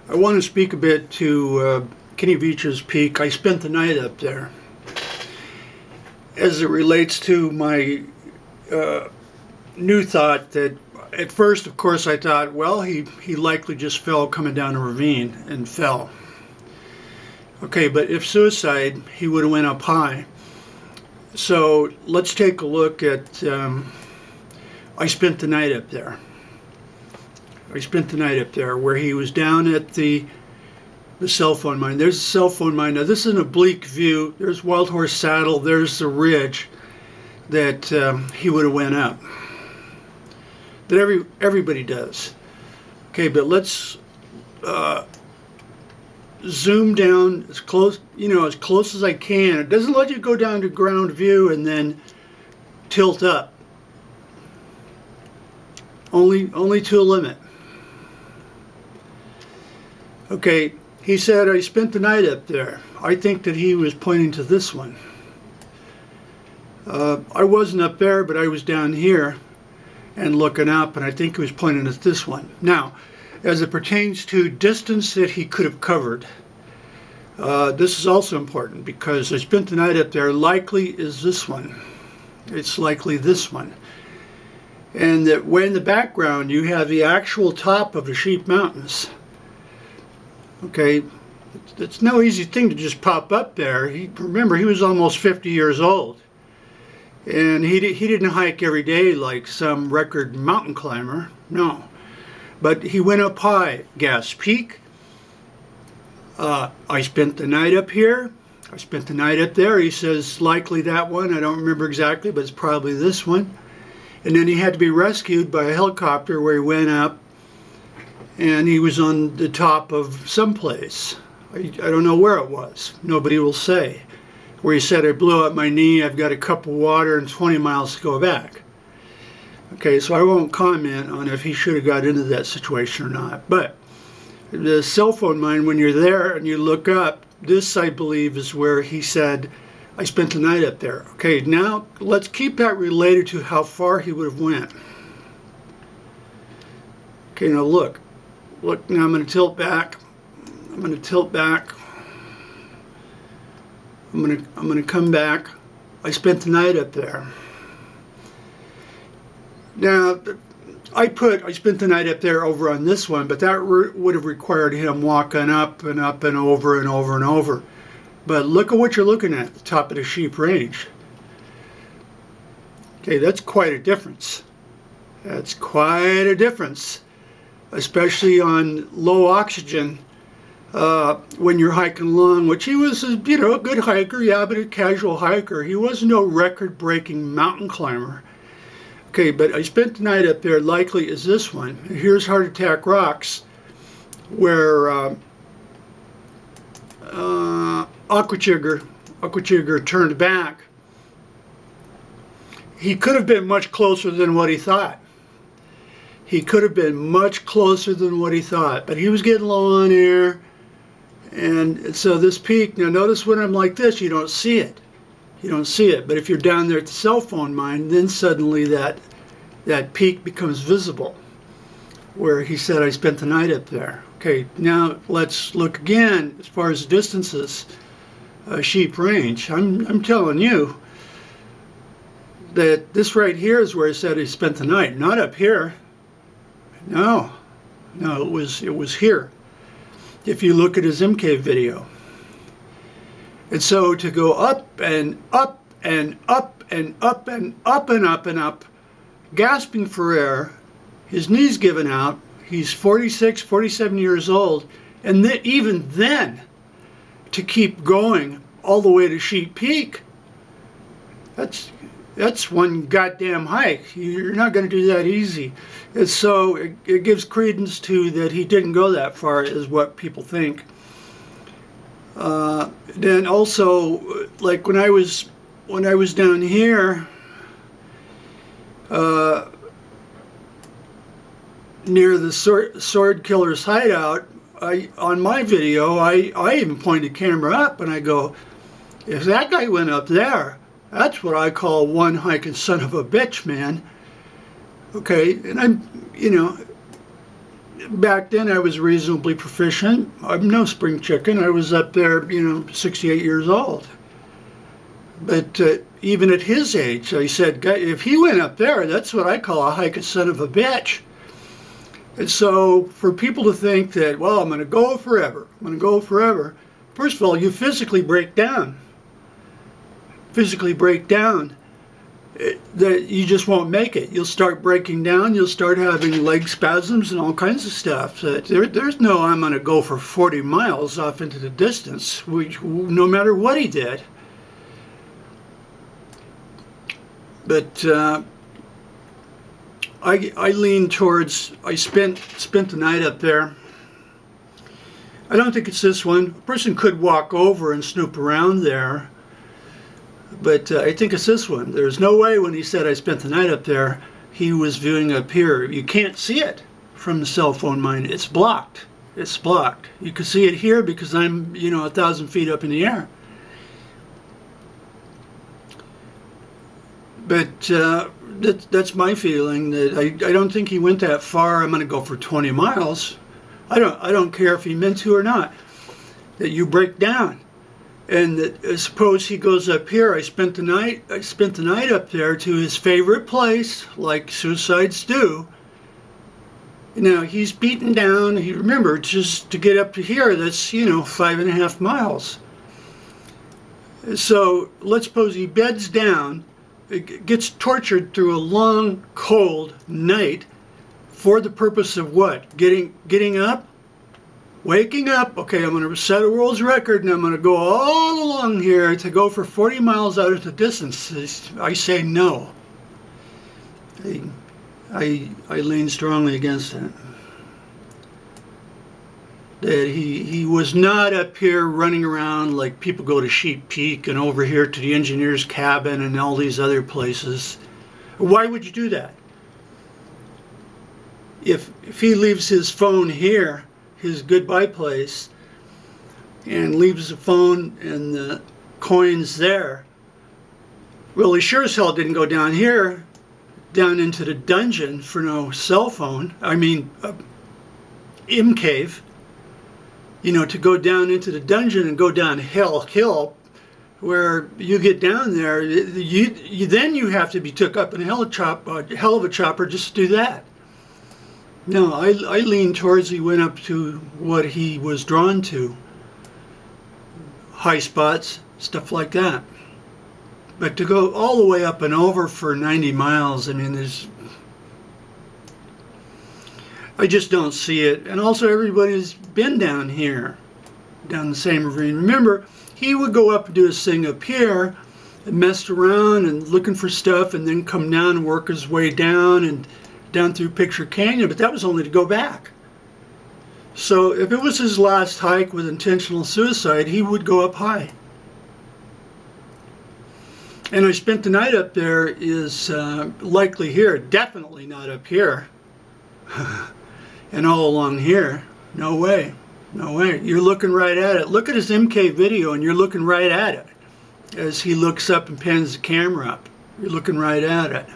I want to speak a bit to Kenny Veach's peak. I spent the night up there. As it relates to my new thought that at first, of course, I thought, well, he likely just fell coming down a ravine and fell. Okay, but if suicide, he would have went up high. So let's take a look at, I spent the night up there. I spent the night up there where he was down at the cell phone mine. There's the cell phone mine. Now this is an oblique view. There's Wild Horse Saddle. There's the ridge that he would have went up. That everybody does. Okay, but let's zoom down as close, as close as I can. It doesn't let you go down to ground view and then tilt up. Only to a limit. Okay, he said, I spent the night up there. I think that he was pointing to this one. I wasn't up there, but I was down here and looking up, and I think he was pointing at this one. Now, as it pertains to distance that he could have covered, this is also important because I spent the night up there. Likely is this one. It's likely this one. And that way in the background, you have the actual top of the Sheep Mountains. Okay, it's no easy thing to just pop up there. Remember, he was almost 50 years old. And he didn't hike every day like some record mountain climber, no. But he went up high. Gas Peak. I spent the night up here. I spent the night up there. He says likely that one. I don't remember exactly, but it's probably this one. And then he had to be rescued by a helicopter where he went up and he was on the top of someplace. I don't know where it was. Nobody will say. Where he said, I blew up my knee, I've got a cup of water and 20 miles to go back. Okay, so I won't comment on if he should have got into that situation or not. But the cell phone mine, when you're there and you look up, this I believe is where he said, I spent the night up there. Okay, now let's keep that related to how far he would have went. Okay, now look, now I'm going to tilt back. I'm going to come back. I spent the night up there. Now, I spent the night up there over on this one, but that would have required him walking up and over and over and over. But look at what you're looking at the top of the Sheep Range. Okay, that's quite a difference. That's quite a difference, especially on low oxygen. When you're hiking along, which he was, a good hiker, yeah, but a casual hiker. He was no record-breaking mountain climber. Okay, but I spent the night up there, likely is this one. Here's Heart Attack Rocks, where Aquachigger turned back. He could have been much closer than what he thought. He could have been much closer than what he thought, but he was getting low on air. And so this peak, now notice when I'm like this, you don't see it. You don't see it. But if you're down there at the cell phone mine, then suddenly that peak becomes visible, where he said, I spent the night up there. Okay, now let's look again as far as distances, Sheep Range. I'm telling you that this right here is where he said he spent the night, not up here. No, it was here. If you look at his MK video. And so to go up and up and up and up and up and up and up, gasping for air, his knees giving out, he's 46, 47 years old, and then, even then, to keep going all the way to Sheep Peak, that's one goddamn hike. You're not going to do that easy. And so it gives credence to that he didn't go that far, is what people think. Then also, like when I was down here, near the Sword Killer's hideout, on my video, I even pointed the camera up and I go, if that guy went up there, that's what I call one hiking son of a bitch, man. Okay, and I'm, back then I was reasonably proficient. I'm no spring chicken. I was up there, 68 years old. But even at his age, I said, if he went up there, that's what I call a hike a son of a bitch. And so for people to think that, well, I'm going to go forever, first of all, you physically break down. That you just won't make it. You'll start breaking down. You'll start having leg spasms and all kinds of stuff. There's no, I'm going to go for 40 miles off into the distance, no matter what he did. But I lean towards, I spent the night up there. I don't think it's this one. A person could walk over and snoop around there. But I think it's this one. There's no way when he said I spent the night up there, he was viewing up here. You can't see it from the cell phone mine. It's blocked. It's blocked. You can see it here because I'm, 1,000 feet up in the air. But that's my feeling, that I don't think he went that far. I'm going to go for 20 miles. I don't care if he meant to or not. That you break down. And that, suppose he goes up here. I spent the night up there to his favorite place, like suicides do. Now he's beaten down. Remember, just to get up to here, that's 5.5 miles. So let's suppose he beds down, gets tortured through a long, cold night, for the purpose of what? Getting up. Waking up, okay, I'm going to set a world's record and I'm going to go all along here to go for 40 miles out of the distance. I say no. I lean strongly against that. That he was not up here running around like people go to Sheep Peak and over here to the engineer's cabin and all these other places. Why would you do that? If he leaves his phone here, his goodbye place, and leaves the phone and the coins there, well, he sure as hell didn't go down here, down into the dungeon for no cell phone. I mean, M cave. To go down into the dungeon and go down Hell Hill, where you get down there, then you have to be took up in a hell of a chopper just to do that. No, I lean towards he went up to what he was drawn to. High spots, stuff like that. But to go all the way up and over for 90 miles, I mean, I just don't see it. And also everybody's been down here, down the same ravine. Remember, he would go up and do his thing up here and messed around and looking for stuff and then come down and work his way down and down through Picture Canyon, but that was only to go back. So if it was his last hike with intentional suicide, he would go up high. And I spent the night up there is likely here, definitely not up here. And all along here, no way, no way. You're looking right at it. Look at his MK video and you're looking right at it. As he looks up and pans the camera up, you're looking right at it.